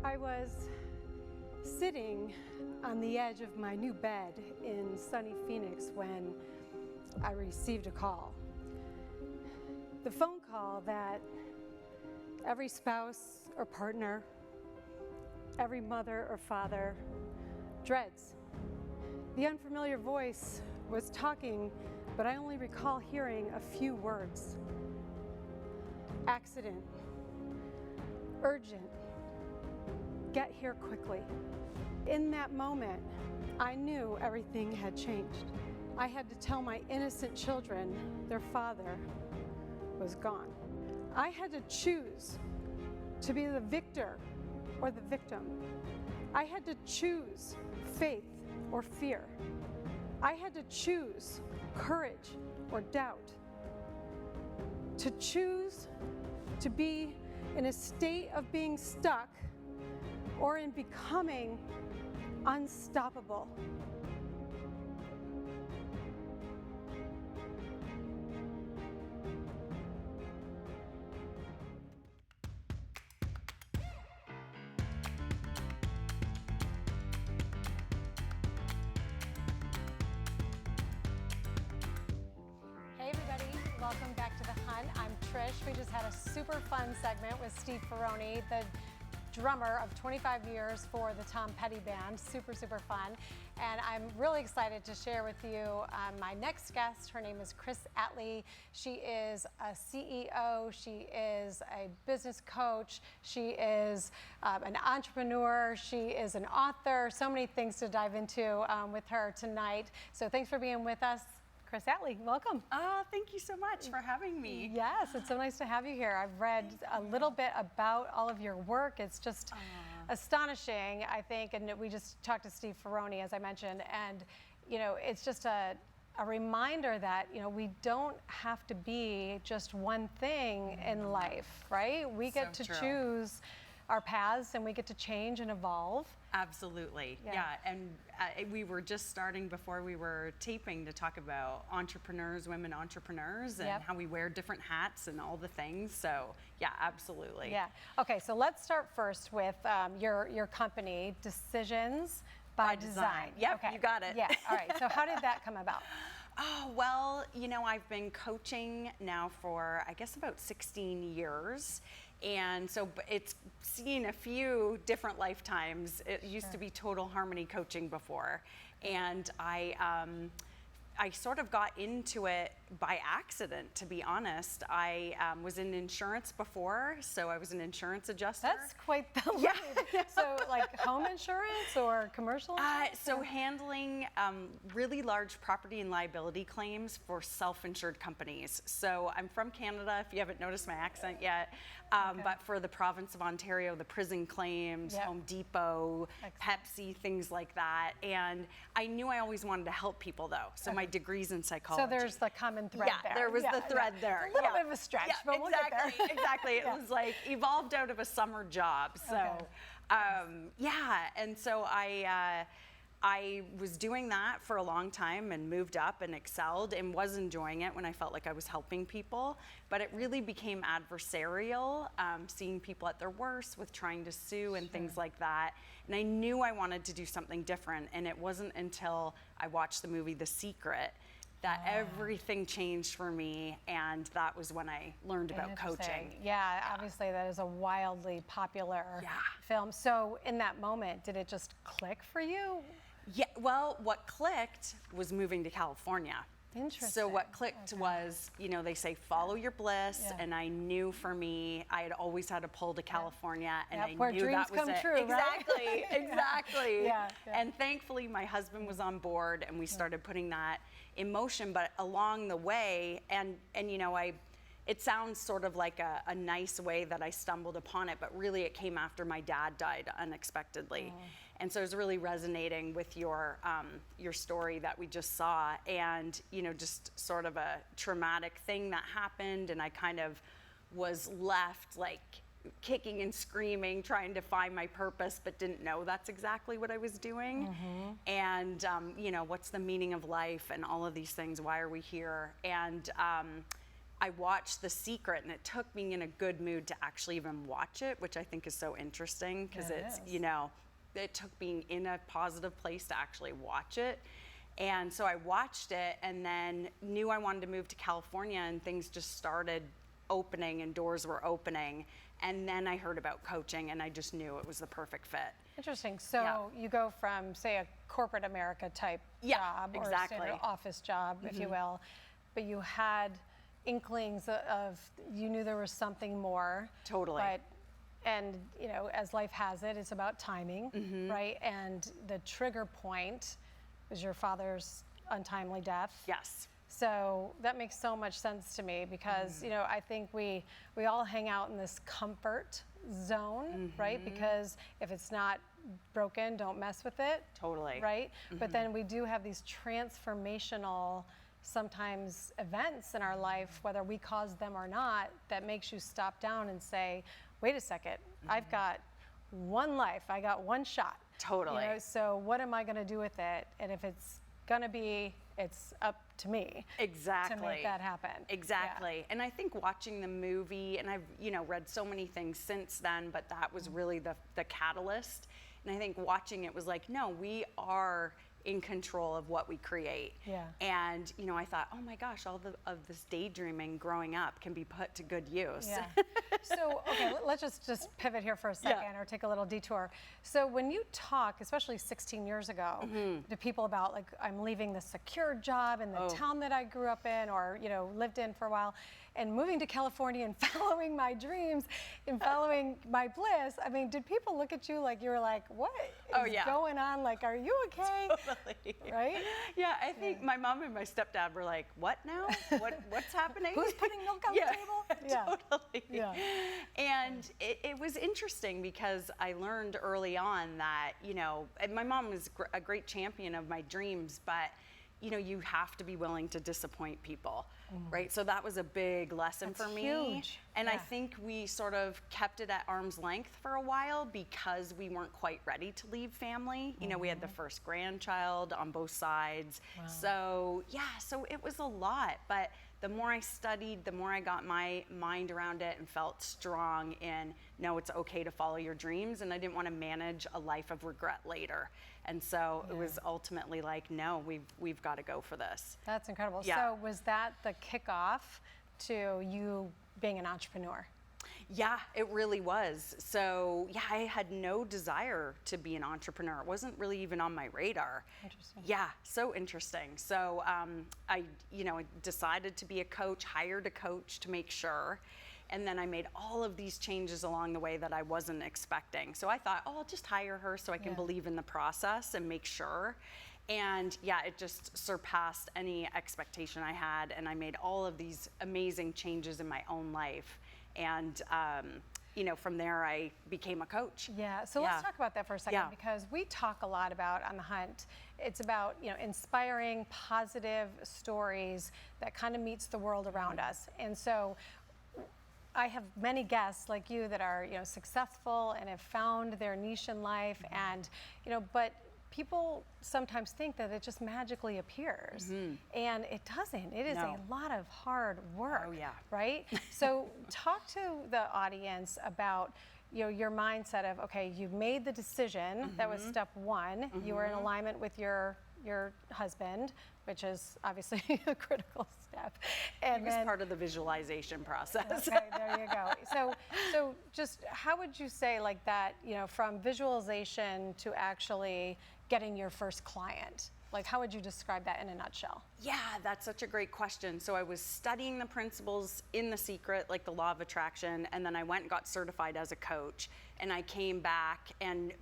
I was sitting on the edge of my new bed in sunny Phoenix when I received a call. The phone call that every spouse or partner, every mother or father dreads. The unfamiliar voice was talking, but I only recall hearing a few words. Accident, urgent, get here quickly. In that moment, I knew everything had changed. I had to tell my innocent children their father was gone. I had to choose to be the victor or the victim. I had to choose faith or fear. I had to choose courage or doubt. To choose to be in a state of being stuck or in becoming unstoppable. Welcome back to The Hunt. I'm Trish. We just had a super fun segment with Steve Ferroni, the drummer of 25 years for the Tom Petty Band. Super, super fun. And I'm really excited to share with you my next guest. Her name is Chris Atley. She is a CEO. She is a business coach. She is an entrepreneur. She is an author. So many things to dive into with her tonight. So thanks for being with us. Chris Atley, welcome. Thank you so much for having me. Yes, it's so nice to have you here. I've read a little bit about all of your work. It's just astonishing, I think, and we just talked to Steve Ferroni, as I mentioned, and you know, it's just a reminder that, you know, we don't have to be just one thing in life, right? We get to choose our paths and we get to change and evolve. Absolutely, yeah. And we were just starting before we were taping to talk about entrepreneurs, women entrepreneurs, and how we wear different hats and all the things. So yeah, absolutely. Yeah. Okay, so let's start first with your company, Decisions by Design. Yep, okay. You got it. Yeah. All right. So how did that come about? Oh, well, you know, I've been coaching now for, I guess, about 16 years. And so it's seen a few different lifetimes. It used to be Total Harmony Coaching before. And I sort of got into it by accident, to be honest. I was in insurance before, so I was an insurance adjuster. That's quite the leap. So like home insurance or commercial insurance? So handling really large property and liability claims for self-insured companies. So I'm from Canada, if you haven't noticed my accent yet, but for the province of Ontario, the prison claims, Home Depot, Pepsi, things like that. And I knew I always wanted to help people though. So my degrees in psychology. So there's the common thread there. There was the thread there. A little bit of a stretch, but we'll get there. Exactly. It was like evolved out of a summer job. So, and so I was doing that for a long time and moved up and excelled and was enjoying it when I felt like I was helping people. But it really became adversarial, seeing people at their worst with trying to sue and things like that. And I knew I wanted to do something different. And it wasn't until I watched the movie The Secret that everything changed for me, and that was when I learned about coaching. Yeah, obviously that is a wildly popular film. So in that moment, did it just click for you? Yeah, well, what clicked was moving to California. Interesting. So what clicked was, you know, they say follow your bliss, and I knew for me, I had always had a pull to California, and I where knew dreams that was come it. true, Exactly, right? exactly. And thankfully, my husband was on board, and we started putting that in motion. But along the way, and you know, it sounds sort of like a nice way that I stumbled upon it, but really it came after my dad died unexpectedly. And so it was really resonating with your story that we just saw, and you know, just sort of a traumatic thing that happened, and I kind of was left like kicking and screaming, trying to find my purpose, but didn't know that's exactly what I was doing. And you know, what's the meaning of life and all of these things, why are we here? And I watched The Secret, and it took me in a good mood to actually even watch it, which I think is so interesting because it's, you know, it took me in a positive place to actually watch it. And so I watched it and then knew I wanted to move to California, and things just started opening and doors were opening. And then I heard about coaching and I just knew it was the perfect fit. Interesting. So you go from, say, a corporate America type job or a standard office job, if you will, but you had inklings of, you knew there was something more. Totally. But, and you know, as life has it, it's about timing, right? And the trigger point was your father's untimely death. Yes. So that makes so much sense to me because, you know, I think we all hang out in this comfort zone, right? Because if it's not broken, don't mess with it. Totally. Right? But then we do have these transformational sometimes events in our life, whether we caused them or not, that makes you stop down and say, wait a second, I've got one life, I got one shot. Totally. You know, so what am I going to do with it? And if it's going to be, it's up to me to make that happen. Exactly. And I think watching the movie, and I've, you know, read so many things since then, but that was really the catalyst. And I think watching it was like, no, we are in control of what we create. Yeah. And, you know, I thought, oh my gosh, all of this daydreaming growing up can be put to good use. Yeah. So, okay, let's just pivot here for a second or take a little detour. So when you talk, especially 16 years ago, to people about like, I'm leaving the secure job in the town that I grew up in or, you know, lived in for a while, and moving to California and following my dreams and following my bliss, I mean, did people look at you like you were like, what is going on? Like, are you okay? Totally. Right? Yeah, I think my mom and my stepdad were like, what now? What's happening? Who's putting milk on the table? Totally. Yeah. And it was interesting because I learned early on that, you know, my mom was a great champion of my dreams, but you know, you have to be willing to disappoint people, right? So that was a big lesson for me. Huge. And I think we sort of kept it at arm's length for a while because we weren't quite ready to leave family. You know, we had the first grandchild on both sides. Wow. So yeah, so it was a lot. But the more I studied, the more I got my mind around it and felt strong in, no, it's okay to follow your dreams. And I didn't want to manage a life of regret later. And so it was ultimately like, no, we've got to go for this. That's incredible. Yeah. So was that the kickoff to you being an entrepreneur? Yeah, it really was. So yeah, I had no desire to be an entrepreneur. It wasn't really even on my radar. Interesting. Yeah, so interesting. So I, you know, decided to be a coach, hired a coach to make sure. And then I made all of these changes along the way that I wasn't expecting. So I thought, oh, I'll just hire her so I can believe in the process and make sure. And yeah, it just surpassed any expectation I had. And I made all of these amazing changes in my own life. And, you know, from there I became a coach. Yeah, so let's talk about that for a second because we talk a lot about On the Hunt. It's about, you know, inspiring positive stories that kind of meets the world around us. And so I have many guests like you that are, you know, successful and have found their niche in life, and, you know, but people sometimes think that it just magically appears, and it doesn't. It is a lot of hard work, right? So talk to the audience about, you know, your mindset of, okay, you've made the decision. That was step one. You were in alignment with your husband, which is obviously a critical step. And it was part of the visualization process. Okay, there you go. So just how would you say like that, you know, from visualization to actually getting your first client? Like, how would you describe that in a nutshell? Yeah, that's such a great question. So I was studying the principles in The Secret, like the law of attraction, and then I went and got certified as a coach. And I came back,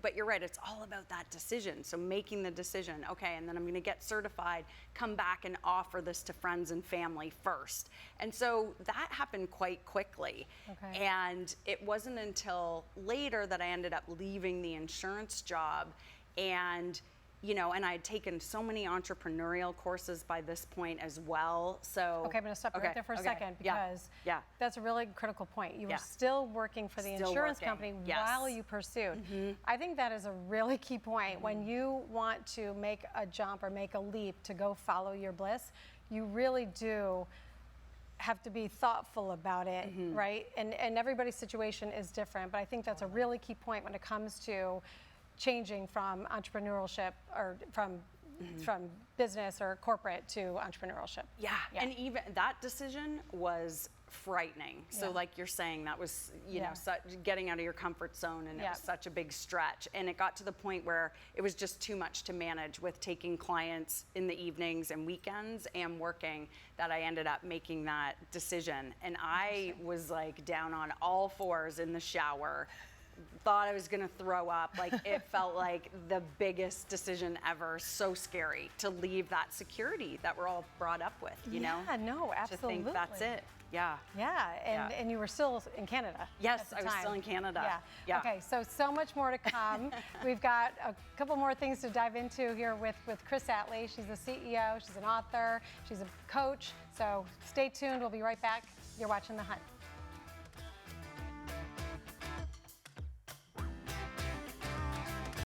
but you're right, it's all about that decision. So making the decision, okay, and then I'm gonna get certified, come back and offer this to friends and family first. And so that happened quite quickly. Okay. And it wasn't until later that I ended up leaving the insurance job, and you know, and I had taken so many entrepreneurial courses by this point as well. So okay, I'm going to stop right there for a second because that's a really critical point. You were still working for the insurance company while you pursued. I think that is a really key point. When you want to make a jump or make a leap to go follow your bliss, you really do have to be thoughtful about it, right? And everybody's situation is different, but I think that's a really key point when it comes to changing from entrepreneurship or from business or corporate to entrepreneurship. Yeah, and even that decision was frightening. So like you're saying, that was, you know, getting out of your comfort zone, and it was such a big stretch. And it got to the point where it was just too much to manage with taking clients in the evenings and weekends and working, that I ended up making that decision. And I was like down on all fours in the shower, thought I was gonna throw up. Like, it felt like the biggest decision ever. So scary to leave that security that we're all brought up with, you know? Yeah, no, absolutely. To think that's it. Yeah. Yeah, and you were still in Canada. Yes, at the I was time. still in Canada. Yeah. Okay, so much more to come. We've got a couple more things to dive into here with Trish Atley. She's a CEO, she's an author, she's a coach. So stay tuned, we'll be right back. You're watching The Hunt.